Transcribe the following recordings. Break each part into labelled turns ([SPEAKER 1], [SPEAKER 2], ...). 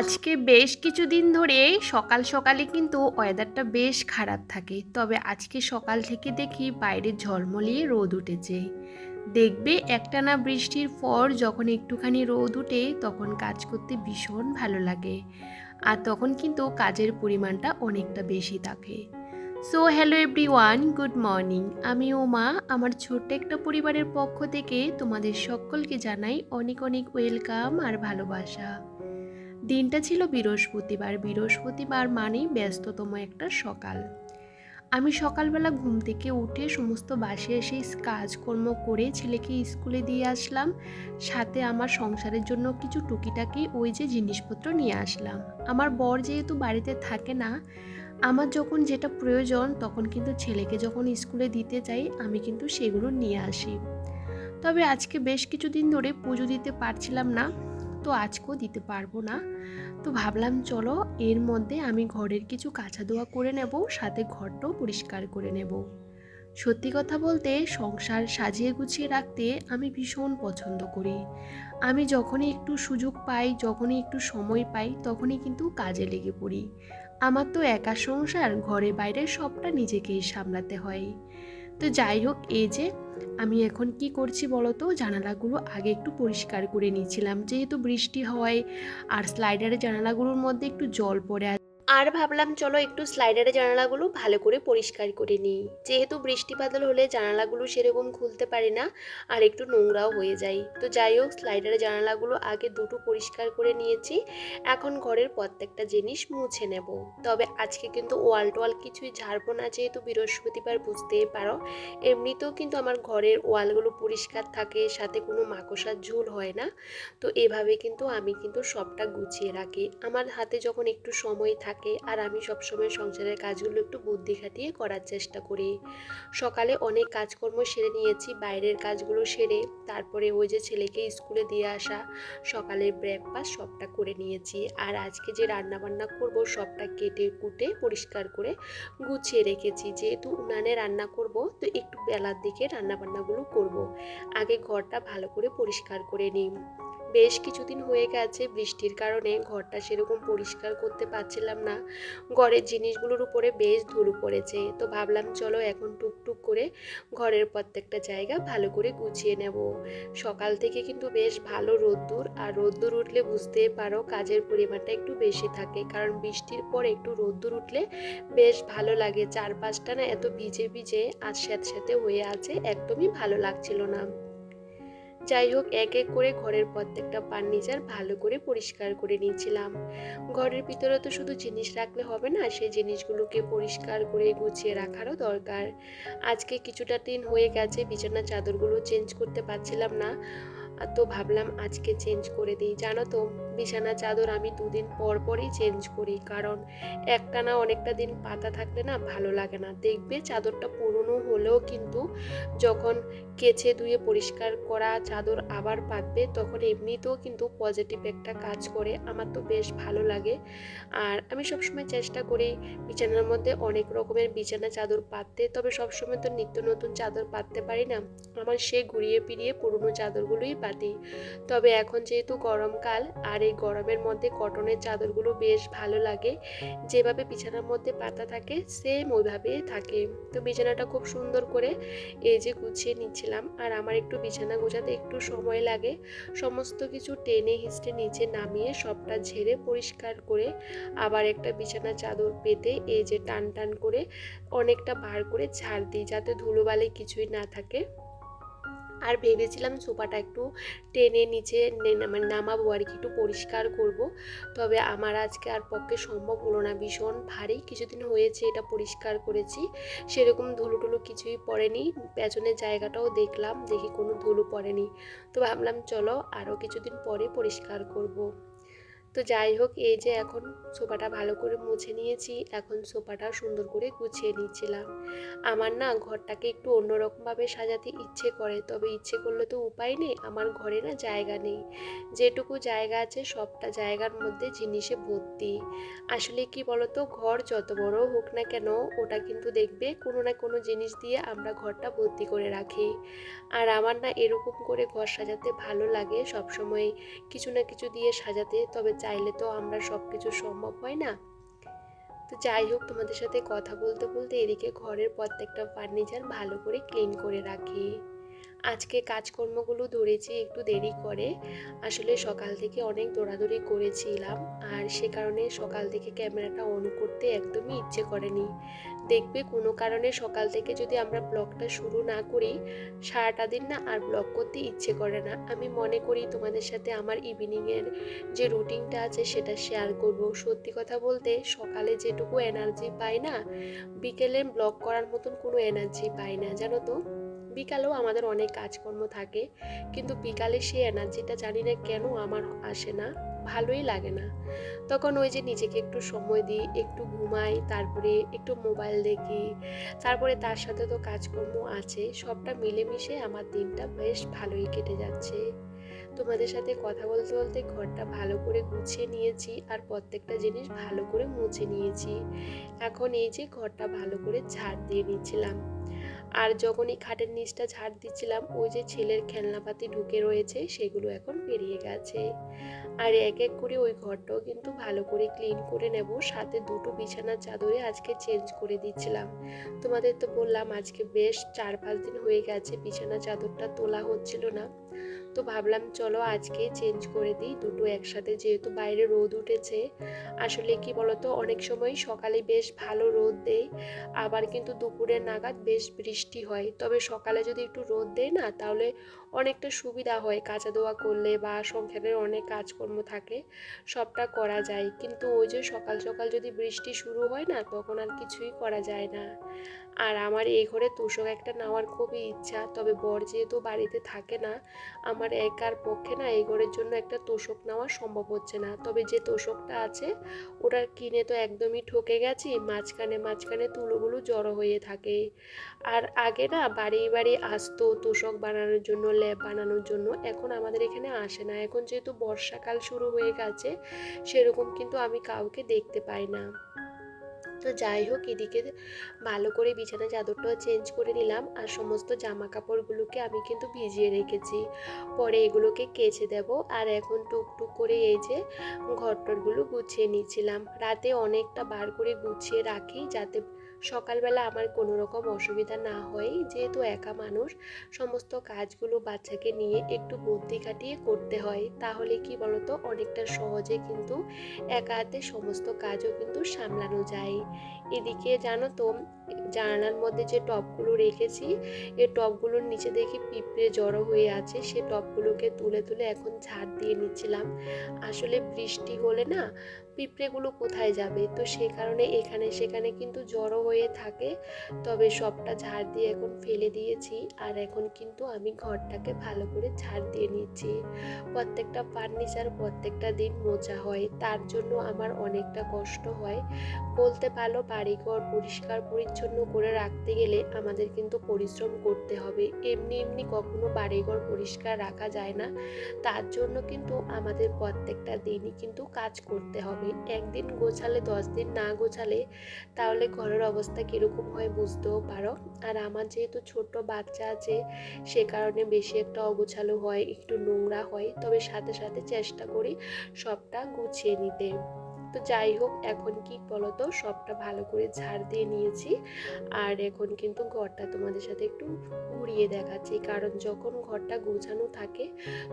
[SPEAKER 1] আজকে বেশ কিছুদিন ধরে সকাল সকালে কিন্তু ওয়েদারটা বেশ খারাপ থাকে, তবে আজকে সকাল থেকে দেখি বাইরে ঝলমলিয়ে রোদ উঠেছে। দেখবে একটানা বৃষ্টির পর যখন একটুখানি রোদ উঠে তখন কাজ করতে ভীষণ ভালো লাগে, আর তখন কিন্তু কাজের পরিমাণটা অনেকটা বেশি থাকে। So hello everyone, good morning. আমি উমা, আমার ছোট্ট একটা পরিবারের পক্ষ থেকে তোমাদের সকলকে জানাই অনেক অনেক ওয়েলকাম আর ভালোবাসা। দিনটা ছিল বৃহস্পতিবার। বৃহস্পতিবার মানেই ব্যস্ততম একটা সকাল। আমি সকালবেলা ঘুম থেকে উঠে সমস্ত বাসে এসে কাজকর্ম করে ছেলেকে স্কুলে দিয়ে আসলাম, সাথে আমার সংসারের জন্য কিছু টুকিটাকি ওই যে জিনিসপত্র নিয়ে আসলাম। আমার বর যেহেতু বাড়িতে থাকে না, আমার যখন যেটা প্রয়োজন তখন কিন্তু ছেলেকে যখন স্কুলে দিতে যাই আমি কিন্তু সেগুলো নিয়ে আসি। তবে আজকে বেশ কিছুদিন ধরে পুজো দিতে পারছিলাম না, তো আজকেও দিতে পারবো না। তো ভাবলাম চলো এর মধ্যে আমি ঘরের কিছু কাঁচা ধোয়া করে নেব, সাথে ঘরটাও পরিষ্কার করে নেব। সত্যি কথা বলতে সংসার সাজিয়ে গুছিয়ে রাখতে আমি ভীষণ পছন্দ করি। আমি যখনই একটু সুযোগ পাই, যখনই একটু সময় পাই, তখনই কিন্তু কাজে লেগে পড়ি। আমার তো একা সংসার, ঘরে বাইরে সবটা নিজেকেই সামলাতে হয়। তো যাই হোক, এই যে আমি এখন কি করছি বলো তো, জানালাগুলো আগে একটু পরিষ্কার করে নিয়েছিলাম, যেহেতু বৃষ্টি হয় আর স্লাইডারের জানালাগুলোর মধ্যে একটু জল পড়ে আর ভাবলাম চলো একটু স্লাইডারের জানালাগুলো ভালো করে পরিষ্কার করে নিই। যেহেতু বৃষ্টি বাদল হলে জানালাগুলো সেরকম খুলতে পারি না, আর একটু নোংরাও হয়ে যায়। তো যাই হোক, স্লাইডারের জানালাগুলো আগে দুটো পরিষ্কার করে নিয়েছি। এখন ঘরের প্রত্যেকটা জিনিস মুছে নেব। তবে আজকে কিন্তু ওয়াল টোয়াল কিছুই ঝাড়বো না, যেহেতু বৃহস্পতিবার, বুঝতেই পারো। এমনিতেও কিন্তু আমার ঘরের ওয়ালগুলো পরিষ্কার থাকে, সাথে কোনো মাকড়সার ঝুল হয় না। তো এভাবে কিন্তু আমি কিন্তু সবটা গুছিয়ে রাখি। আমার হাতে যখন একটু সময় থাকে, আর আমি সবসময় সংসারের কাজগুলো একটু বুদ্ধি খাটিয়ে করার চেষ্টা করি। সকালে অনেক কাজকর্ম সেরে নিয়েছি, বাইরের কাজগুলো সেরে তারপরে ওই যে ছেলেকে স্কুলে দিয়ে আসা, সকালের ব্রেকফাস্ট সবটা করে নিয়েছি। আর আজকে যে রান্না বান্না করব সবটা কেটে কুটে পরিষ্কার করে গুছিয়ে রেখেছি। যেহেতু উনানে রান্না করব, তো একটু বেলার দিকে রান্না বান্নাগুলো করব। আগে ঘরটা ভালো করে পরিষ্কার করে নিই। বেশ কিছুদিন হয়ে গেছে বৃষ্টির কারণে ঘরটা সেরকম পরিষ্কার করতে পারছিলাম না। ঘরের জিনিসগুলোর উপরে বেশ ধুলো পড়েছে, তো ভাবলাম চলো এখন টুকটুক করে ঘরের প্রত্যেকটা জায়গা ভালো করে গুছিয়ে নেব। সকাল থেকে কিন্তু বেশ ভালো রোদ্দুর, আর রোদ্দুর উঠলে বুঝতেই পারো কাজের পরিমাণটা একটু বেশি থাকে, কারণ বৃষ্টির পর একটু রোদ্দুর উঠলে বেশ ভালো লাগে। চারপাশটা না এত ভিজে ভিজে আর স্যাঁতস্যাঁতে হয়ে আছে, একদমই ভালো লাগছিল না। যাই হোক, এক এক করে ঘরের প্রত্যেকটা ফার্নিচার ভালো করে পরিষ্কার করে নিয়েছিলাম। ঘরের ভিতরে তো শুধু জিনিস রাখলে হবে না, সেই জিনিসগুলোকে পরিষ্কার করে গুছিয়ে রাখারও দরকার। আজকে কিছুটা দিন হয়ে গেছে বিছানার চাদরগুলো চেঞ্জ করতে পারছিলাম না, তো ভাবলাম আজকে চেঞ্জ করে দিই। জানো তো, বিছানা চাদর আমি দুদিন পর পরই চেঞ্জ করি, কারণ একটানা অনেকটা দিন পাতা থাকলে না ভালো লাগে না। দেখবে চাদরটা পুরনো হলেও কিন্তু যখন কেচে ধুয়ে পরিষ্কার করা চাদর আবার পাতবে, তখন এমনিতেও কিন্তু পজিটিভ একটা কাজ করে। আমার তো বেশ ভালো লাগে। আর আমি সবসময় চেষ্টা করি বিছানার মধ্যে অনেক রকমের বিছানা চাদর পাততে, তবে সবসময় তো নিত্য নতুন চাদর পাততে পারি না। আমার সে ঘুরিয়ে ফিরিয়ে পুরনো চাদরগুলোই পাতি। তবে এখন যেহেতু গরমকাল, আর এই গরমের মধ্যে কটনের চাদরগুলো বেশ ভালো লাগে। যেভাবে বিছানার মধ্যে পাতা থাকে সেম ওইভাবেই থাকে। তো বিছানাটা খুব সুন্দর করে এই যে গুছিয়ে নিচ্ছিলাম। আর আমার একটু বিছানা গোছাতে একটু সময় লাগে। সমস্ত কিছু টেনে হিঁচড়ে নিচে নামিয়ে সবটা ঝেড়ে পরিষ্কার করে আবার একটা বিছানা চাদর পেতে এই যে টান টান করে অনেকটা বার করে ঝাড় দিই, যাতে ধুলোবালি কিছুই না থাকে। আর ভেবেছিলাম সোফাটা একটু টেনে নিচে নামাবো আর কি, একটু পরিষ্কার করব। তবে আমার আজকে আর পক্ষে সম্ভব হলো না, ভীষণ ভারী। কিছুদিন হয়েছে এটা পরিষ্কার করেছি, সেরকম ধুলো টুলো কিছুই পড়েনি। পেছনের জায়গাটাও দেখলাম, দেখি কোনো ধুলো পড়েনি। তো ভাবলাম চলো আরও কিছুদিন পরে পরিষ্কার করব। তো যাই হোক, এই যে এখন সোফাটা ভালো করে মুছে নিয়েছি, এখন সোফাটা সুন্দর করে গুছিয়ে নিচ্ছিলাম। আমার না ঘরটাকে একটু অন্যরকমভাবে সাজাতে ইচ্ছে করে, তবে ইচ্ছে করলে তো উপায় নেই, আমার ঘরে না জায়গা নেই। যেটুকু জায়গা আছে সবটা জায়গার মধ্যে জিনিসে ভর্তি। আসলে কি বলতো, ঘর যত বড় হোক না কেন, ওটা কিন্তু দেখবে কোনো না কোনো জিনিস দিয়ে আমরা ঘরটা ভর্তি করে রাখি। আর আমার না এরকম করে ঘর সাজাতে ভালো লাগে, সবসময় কিছু না কিছু দিয়ে সাজাতে। তবে চাইলে তো আমরা সব কিছু সম্ভব হয় না। তো যাই হোক, তোমাদের সাথে কথা বলতে বলতে এদিকে ঘরের প্রত্যেকটা ফার্নিচার ভালো করে ক্লিন করে রাখি। আজকে কাজকর্মগুলো ধরেছি একটু দেরি করে, আসলে সকাল থেকে অনেক দৌড়াদৌড়ি করেছিলাম, আর সে কারণে সকাল থেকে ক্যামেরাটা অন করতে একদমই ইচ্ছে করেনি। দেখবে কোনো কারণে সকাল থেকে যদি আমরা ব্লগটা শুরু না করি, সারাটা দিন না আর ব্লগ করতে ইচ্ছে করে না। আমি মনে করি তোমাদের সাথে আমার ইভিনিংয়ের যে রুটিনটা আছে সেটা শেয়ার করব। সত্যি কথা বলতে সকালে যেটুকু এনার্জি পাই না, বিকেলে ব্লগ করার মতন কোনো এনার্জি পাই না, জানো তো। বিকালেও আমাদের অনেক কাজকর্ম থাকে, কিন্তু বিকালে সেই এনার্জিটা জানি না কেন আমার আসে না, ভালোই লাগে না। তখন ওই যে নিজেকে একটু সময় দিই, একটু ঘুমাই, তারপরে একটু মোবাইল দেখি, তারপরে তার সাথে তো কাজকর্ম আছে, সবটা মিলেমিশে আমার দিনটা বেশ ভালোই কেটে যাচ্ছে। তোমাদের সাথে কথা বলতে বলতে ঘরটা ভালো করে গুছিয়ে নিয়েছি, আর প্রত্যেকটা জিনিস ভালো করে মুছে নিয়েছি। এখন এই যে ঘরটা ভালো করে ঝাড় দিয়ে নিচ্ছিলাম। আর যখনই খাটের নিচটা ঝাড় দিচ্ছিলাম, ওই যে ছেলের খেলনাপাতি ঢুকে রয়েছে সেগুলো এখন বেরিয়ে গেছে। আর এক এক করে ওই ঘরটাও কিন্তু ভালো করে ক্লিন করে নেব, সাথে দুটো বিছানার চাদরে আজকে চেঞ্জ করে দিচ্ছিলাম। তোমাদের তো বললাম আজকে বেশ 4-5 দিন হয়ে গেছে বিছানা চাদরটা তোলা হচ্ছিল না, তো ভাবলাম চলো আজকে চেঞ্জ করে দিই দুটো একসাথে, যেহেতু বাইরে রোদ উঠেছে। আসলে কি বলতো, অনেক সময় সকালে বেশ ভালো রোদ দেয়, আবার কিন্তু দুপুরের নাগাদ বেশ বৃষ্টি হয়। তবে সকালে যদি একটু রোদ দেয় না, তাহলে অনেকটা সুবিধা হয়, কাচা ধোয়া করলে বা সংসারের অনেক কাজকর্ম থাকে সবটা করা যায়। কিন্তু ওই যে সকাল সকাল যদি বৃষ্টি শুরু হয় না, তখন আর কিছুই করা যায় না। আর আমার এই ঘরে তোষক একটা নেওয়ার খুবই ইচ্ছা, তবে বর যেহেতু বাড়িতে থাকে না, আমার একার পক্ষে না এই ঘরের জন্য একটা তোষক নেওয়া সম্ভব হচ্ছে না। তবে যে তোষকটা আছে ওটার কিনে তো একদমই ঠকে গেছি, মাঝখানে মাঝখানে তুলোগুলো জড়ো হয়ে থাকে। আর আগে না বাড়ি বাড়ি আসতো তোষক বানানোর জন্য, ল্যাপ বানানোর জন্য, এখন আমাদের এখানে আসে না। এখন যেহেতু বর্ষাকাল শুরু হয়ে গেছে, সেরকম কিন্তু আমি কাউকে দেখতে পাই না। তো যাই হোক, এদিকে ভালো করে বিছানা চাদরটাও চেঞ্জ করে নিলাম, আর সমস্ত জামা কাপড়গুলোকে আমি কিন্তু ভিজিয়ে রেখেছি, পরে এগুলোকে কেচে দেব। আর এখন টুকটুক করে এই যে ঘরটরগুলো গুছিয়ে নিচ্ছিলাম। রাতে অনেকটা বার করে গুছিয়ে রাখি, যাতে সকালবেলা আমার কোনো রকম অসুবিধা না হয়। যেহেতু একা মানুষ, সমস্ত কাজগুলো বাচ্চাকে নিয়ে একটু বুদ্ধি খাটিয়ে করতে হয়, তাহলে কি বলতো অনেকটা সহজে কিন্তু একা হাতে সমস্ত কাজও কিন্তু সামলানো যায়। এদিকে জানো তো, জানালার মধ্যে যে টবগুলো রেখেছি, এই টবগুলোর নিচে দেখি পিঁপড়ে জড়ো হয়ে আছে, সে টবগুলোকে তুলে তুলে এখন ঝাড় দিয়ে নিচ্ছিলাম। আসলে বৃষ্টি হলে না পিঁপড়েগুলো কোথায় যাবে, তো সেই কারণে এখানে সেখানে কিন্তু জড়ো হয়ে থাকে। তবে সবটা ঝাড় দিয়ে এখন ফেলে দিয়েছি, আর এখন কিন্তু আমি ঘরটাকে ভালো করে ঝাড় দিয়ে নিচ্ছি। প্রত্যেকটা ফার্নিচার প্রত্যেকটা দিন মোছা হয়, তার জন্য আমার অনেকটা কষ্ট হয়। বলতে পারো বাড়িঘর পরিষ্কার পরিচ্ছন্ন করে রাখতে গেলে আমাদের কিন্তু পরিশ্রম করতে হবে, এমনি এমনি কখনো বাড়িঘর পরিষ্কার রাখা যায় না। তার জন্য কিন্তু আমাদের প্রত্যেকটা দিনই কিন্তু কাজ করতে হবে। একদিন গোছালে 10 দিন না গোছালে তাহলে ঘরের অবস্থা কীরকম হয় বুঝতেও পারো। আর আমার যেহেতু ছোট বাচ্চা আছে, সে কারণে বেশি একটা অগোছালো হয়, একটু নোংরা হয়, তবে সাথে সাথে চেষ্টা করি সবটা গুছিয়ে নিতে। তো যাই হোক, এখন কি বলতো, সবটা ভালো করে ঝাড় দিয়ে নিয়েছি, আর এখন কিন্তু ঘরটা তোমাদের সাথে একটু ঘুরিয়ে দেখাচ্ছি, কারণ যখন ঘরটা গোছানো থাকে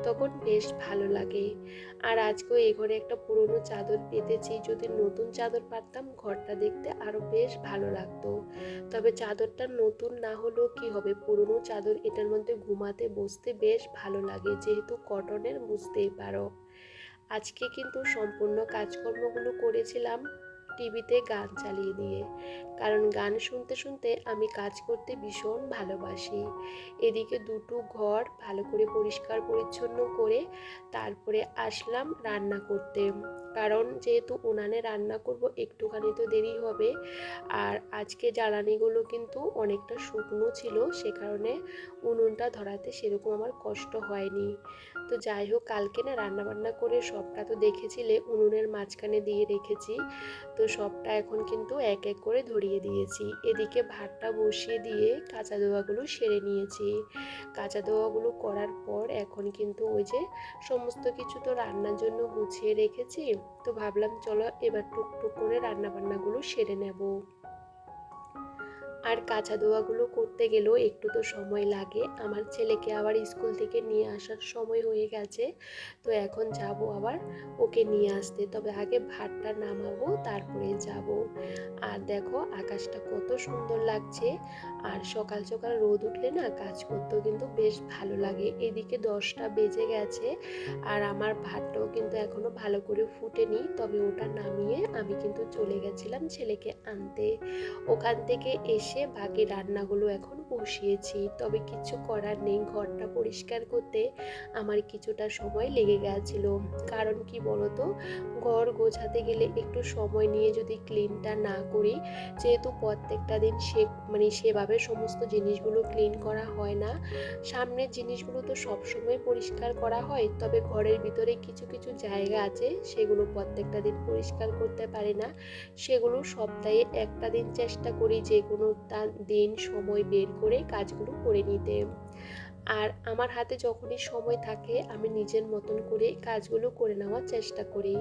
[SPEAKER 1] তখন বেশ ভালো লাগে। আর আজকেও এই ঘরে একটা পুরনো চাদর পেতেছি, যদি নতুন চাদর পাতাম ঘরটা দেখতে আরো বেশ ভালো লাগতো। তবে চাদরটা নতুন না হলেও কি হবে, পুরনো চাদর, এটার মধ্যে ঘুমাতে বসতে বেশ ভালো লাগে, যেহেতু কটনের, বুঝতেই পারো। আজকে কিন্তু সম্পূর্ণ কাজকর্মগুলো করেছিলাম টিভিতে গান চালিয়ে দিয়ে, কারণ গান শুনতে শুনতে আমি কাজ করতে ভীষণ ভালোবাসি। এদিকে দুটো ঘর ভালো করে পরিষ্কার পরিচ্ছন্ন করে তারপরে আসলাম রান্না করতে, কারণ যেহেতু উনানে রান্না করব একটুখানি তো দেরি হবে। আর আজকে জ্বালানিগুলো কিন্তু অনেকটা শুকনো ছিল, সে কারণে উনুনটা ধরাতে সেরকম আমার কষ্ট হয়নি। তো যাই হোক, কালকে না রান্নাবান্না করে সবটা তো দেখেছিলে, উনুনের মাঝখানে দিয়ে রেখেছি। তো সবটা এখন কিন্তু এক এক করে ধরিয়ে দিয়েছি। এদিকে ভাতটা বসিয়ে দিয়ে কাঁচা ধোয়াগুলো সেরে নিয়েছি। কাঁচা ধোয়াগুলো করার পর এখন কিন্তু ওই যে সমস্ত কিছু তো রান্নার জন্য গুছিয়ে রেখেছি, তো ভাবলাম চলো এবার টুকটুক করে রান্নাবান্নাগুলো সেরে নেব। আর কাঁচা ধোয়াগুলো করতে গেলেও একটু তো সময় লাগে। আমার ছেলেকে আবার স্কুল থেকে নিয়ে আসার সময় হয়ে গেছে, তো এখন যাব আবার ওকে নিয়ে আসতে। তবে আগে ভাতটা নামাবো, তারপরে যাব। আর দেখো আকাশটা কত সুন্দর লাগছে। আর সকাল সকাল রোদ উঠলে না কাজ করতেও কিন্তু বেশ ভালো লাগে। এদিকে 10টা বেজে গেছে আর আমার ভাতটাও কিন্তু এখনো ভালো করে ফুটেনি। তবে ওটা নামিয়ে আমি কিন্তু চলে গেছিলাম ছেলেকে আনতে। ওখান থেকে এসে বাকি রান্নাগুলো এখন বসিয়েছি। তবে কিছু করার নেই, ঘরটা পরিষ্কার করতে আমার কিছুটা সময় লেগে গেছিল। কারণ কি বলতো, ঘর গোছাতে গেলে একটু সময় নিয়ে যদি ক্লিনটা না করি, যেহেতু প্রত্যেকটা দিন সেভাবে সমস্ত জিনিসগুলো ক্লিন করা হয় না। সামনের জিনিসগুলো তো সবসময় পরিষ্কার করা হয়, তবে ঘরের ভিতরে কিছু কিছু জায়গা আছে সেগুলো প্রত্যেকটা দিন পরিষ্কার করতে পারি না। সেগুলো সপ্তাহে একটা দিন চেষ্টা করি যে কোনো দিন সময় বের করে কাজগুলো করে নিতে। আর আমার হাতে যখনই সময় থাকে আমি নিজের মতন করে কাজগুলো করে নেওয়ার চেষ্টা করি।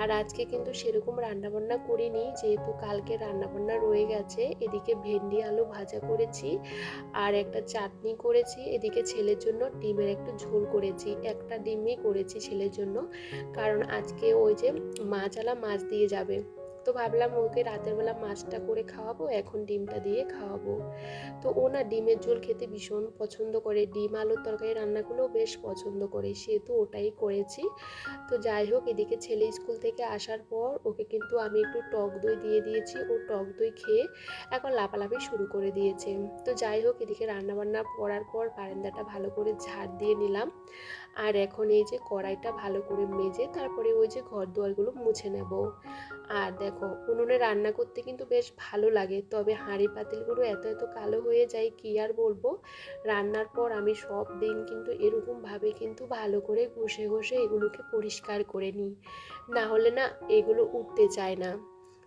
[SPEAKER 1] আর আজকে কিন্তু সেরকম রান্নাবান্না করিনি, যেহেতু কালকে রান্নাবান্না রয়ে গেছে। এদিকে ভেন্ডি আলু ভাজা করেছি আর একটা চাটনি করেছি। এদিকে ছেলের জন্য ডিমের একটু ঝোল করেছি, একটা ডিমই করেছি ছেলের জন্য, কারণ আজকে ওই যে মাছ দিয়ে যাবে। তো ভাবলাম ওকে রাতের বেলা মাছটা করে খাওয়াবো, এখন ডিমটা দিয়ে খাওয়াবো। তো ও না ডিমের ঝোল খেতে ভীষণ পছন্দ করে, ডিম আলুর তরকারি রান্নাগুলো বেশ পছন্দ করে, সেহেতু ওটাই করেছি। তো যাই হোক, এদিকে ছেলে স্কুল থেকে আসার পর ওকে কিন্তু আমি একটু টক দই দিয়ে দিয়েছি। ও টক দই খেয়ে এখন লাফালাফি শুরু করে দিয়েছে। তো যাই হোক, এদিকে রান্নাবান্না করার পর বারান্দাটা ভালো করে ঝাড় দিয়ে নিলাম। আর এখন এই যে কড়াইটা ভালো করে মেজে তারপরে ওই যে ঘর দুয়ারগুলো মুছে নেব। আর দেখো উনুনে রান্না করতে কিন্তু বেশ ভালো লাগে, তবে হাঁড়ি পাতিলগুলো এত এত কালো হয়ে যায় কি আর বলবো। রান্নার পর আমি সব দিন কিন্তু এরকমভাবে কিন্তু ভালো করে ঘষে ঘষে এগুলোকে পরিষ্কার করে নিই, না হলে না এগুলো উঠতে চায় না।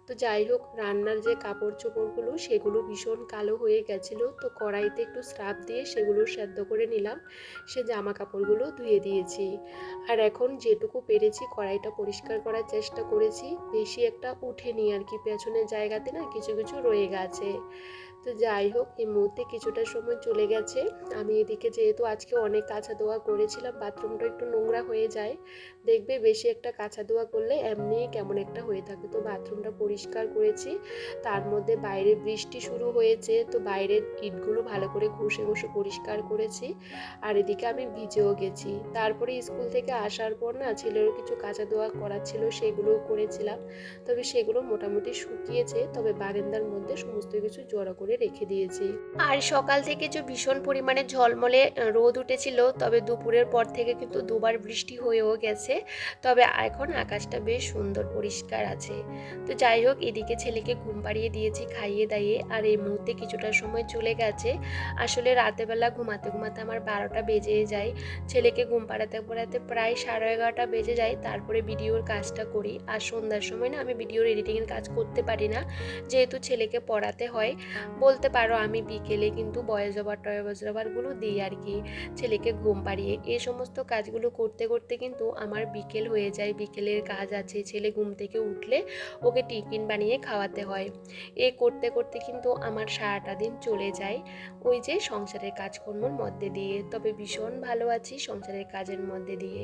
[SPEAKER 1] তো যাই হোক, রান্নার যে কাপড় চোপড়গুলো সেগুলো ভীষণ কালো হয়ে গেছিলো, তো কড়াইতে একটু স্রাব দিয়ে সেগুলো সেদ্ধ করে নিলাম। সে জামা কাপড়গুলো ধুয়ে দিয়েছি। আর এখন যেটুকু পেরেছি কড়াইটা পরিষ্কার করার চেষ্টা করেছি, বেশি একটা উঠেনি আর কি, পেছনের জায়গাতে না কিছু কিছু রয়ে গেছে। তো যাই হোক, এই মুহূর্তে কিছুটা সময় চলে গেছে। আমি এদিকে যেহেতু আজকে অনেক কাঁচা ধোয়া করেছিলাম, বাথরুমটা একটু নোংরা হয়ে যায়, দেখবে বেশি একটা কাঁচা ধোয়া করলে এমনি কেমন একটা হয়ে থাকে। তো বাথরুমটা পরিষ্কার করেছি, তার মধ্যে বাইরে বৃষ্টি শুরু হয়েছে, তো বাইরের ইটগুলো ভালো করে ঘষে ঘষে পরিষ্কার করেছি। আর এদিকে আমি ভিজেও গেছি। তারপরে স্কুল থেকে আসার পর না ছেলেরও কিছু কাঁচা ধোয়া করার ছিল, সেগুলোও করেছিলাম। তবে সেগুলো মোটামুটি শুকিয়েছে, তবে বারান্দার মধ্যে সমস্ত কিছু জড়ো করে রেখে দিয়েছি। আর সকাল থেকে যে ভীষণ পরিমাণে ঝলমলে রোদ উঠেছিল, তবে দুপুরের পর থেকে কিন্তু দুবার বৃষ্টি হয়েও গেছে। তবে এখন আকাশটা বেশ সুন্দর পরিষ্কার আছে। তো যাই হোক, এদিকে ছেলেকে ঘুম পাড়িয়ে দিয়েছি খাইয়ে দাইয়ে। আর এই মুহূর্তে কিছুটা সময় চলে গেছে। আসলে রাতেবেলা ঘুমাতে ঘুমাতে আমার 12টা বেজে যায়, ছেলেকে ঘুম পাড়াতে পড়াতে প্রায় 11:30 বেজে যায়। তারপরে ভিডিওর কাজটা করি। আর সন্ধ্যার সময় না আমি ভিডিওর এডিটিংয়ের কাজ করতে পারি না, যেহেতু ছেলেকে পড়াতে হয়। বলতে পারো আমি বিকেলে কিন্তু ভয়েস ওভারগুলো দিই আর কি, ছেলেকে ঘুম পাড়িয়ে। এই সমস্ত কাজগুলো করতে করতে কিন্তু আমার বিকেল হয়ে যায়। বিকেলের কাজ আছে, ছেলে ঘুম থেকে উঠলে ওকে টিফিন বানিয়ে খাওয়াতে হয়। এ করতে করতে কিন্তু আমার সারাটা দিন চলে যায় ওই যে সংসারের কাজকর্মের মধ্যে দিয়ে। তবে ভীষণ ভালো আছি সংসারের কাজের মধ্যে দিয়ে।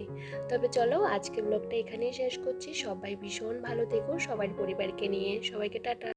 [SPEAKER 1] তবে চলো আজকে ব্লগটা এখানেই শেষ করছি। সবাই ভীষণ ভালো থেকো, সবার পরিবারকে নিয়ে। সবাইকে টাটা।